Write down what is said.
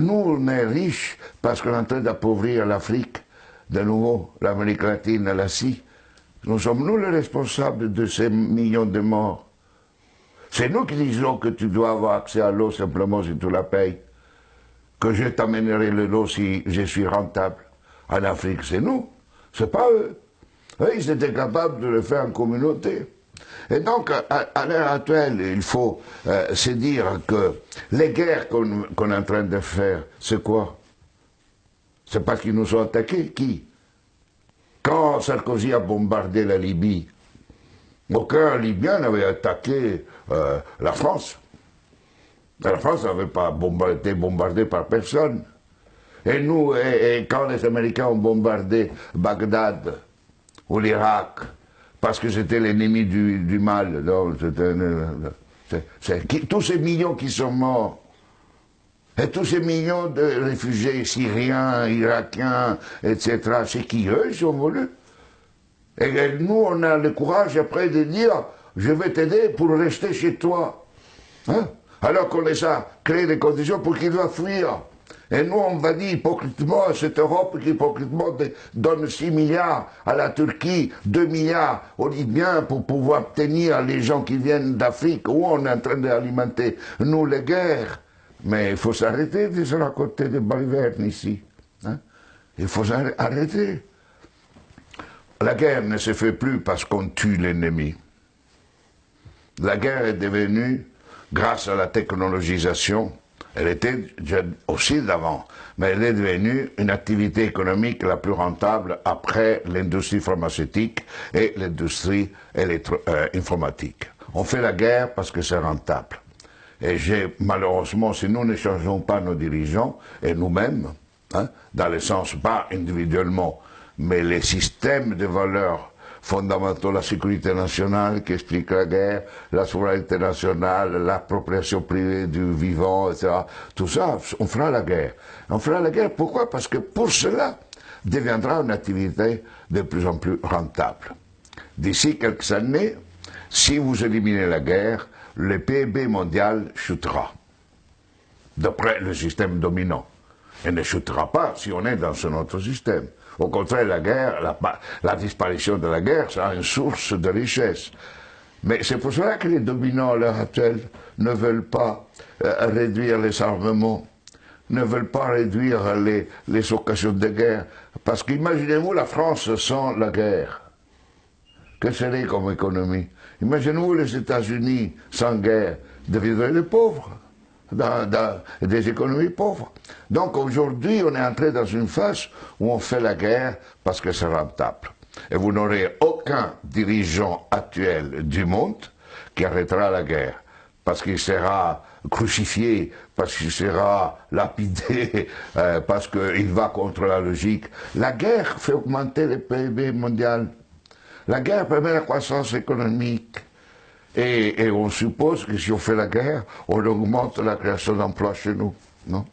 Nous, on est riches parce qu'on est en train d'appauvrir l'Afrique, de nouveau, l'Amérique latine, l'Asie. Nous sommes nous les responsables de ces millions de morts. C'est nous qui disons que tu dois avoir accès à l'eau simplement si tu la payes. Que je t'amènerai l'eau si je suis rentable. En Afrique, c'est nous, c'est pas eux. Eux, ils étaient capables de le faire en communauté. Et donc, à l'heure actuelle, il faut se dire que les guerres qu'on est en train de faire, c'est quoi? C'est parce qu'ils nous ont attaqués. Qui? Quand Sarkozy a bombardé la Libye, aucun Libyen n'avait attaqué la France. La France n'avait pas été bombardée par personne. Et nous, quand les Américains ont bombardé Bagdad ou l'Irak, parce que c'était l'ennemi du mal, tous ces millions qui sont morts, et tous ces millions de réfugiés syriens, irakiens, etc., c'est qui eux, ils sont voulus. Et nous, on a le courage après de dire, je vais t'aider pour rester chez toi. Hein? Alors qu'on les a créé les conditions pour qu'ils doivent fuir. Et nous, on va dire hypocritement à cette Europe qui hypocritement donne 6 milliards à la Turquie, 2 milliards aux Libyens pour pouvoir tenir les gens qui viennent d'Afrique, où on est en train d'alimenter, nous, les guerres. Mais il faut s'arrêter de se raconter des balivernes ici. Hein? Il faut arrêter. La guerre ne se fait plus parce qu'on tue l'ennemi. La guerre est devenue, grâce à la technologisation, elle était aussi d'avant, mais elle est devenue une activité économique la plus rentable après l'industrie pharmaceutique et l'industrie informatique. On fait la guerre parce que c'est rentable. Et malheureusement, si nous ne changeons pas nos dirigeants, et nous-mêmes, hein, dans le sens pas individuellement, mais les systèmes de valeurs fondamentaux, la sécurité nationale qui explique la guerre, la souveraineté nationale, l'appropriation privée du vivant, etc. Tout ça, on fera la guerre. On fera la guerre, pourquoi? Parce que pour cela deviendra une activité de plus en plus rentable. D'ici quelques années, si vous éliminez la guerre, le PIB mondial chutera, d'après le système dominant. Elle ne chutera pas si on est dans un autre système. Au contraire, la guerre, la disparition de la guerre sera une source de richesse. Mais c'est pour cela que les dominants à l'heure actuelle ne veulent pas réduire les armements, ne veulent pas réduire les occasions de guerre. Parce qu'imaginez-vous la France sans la guerre. Que serait comme économie? Imaginez-vous les États-Unis sans guerre, deviendraient les pauvres. Dans des économies pauvres. Donc aujourd'hui, on est entré dans une phase où on fait la guerre parce que c'est rentable. Et vous n'aurez aucun dirigeant actuel du monde qui arrêtera la guerre, parce qu'il sera crucifié, parce qu'il sera lapidé, parce qu'il va contre la logique. La guerre fait augmenter le PIB mondial. La guerre permet la croissance économique. Et on suppose que si on fait la guerre, on augmente la création d'emplois chez nous, non?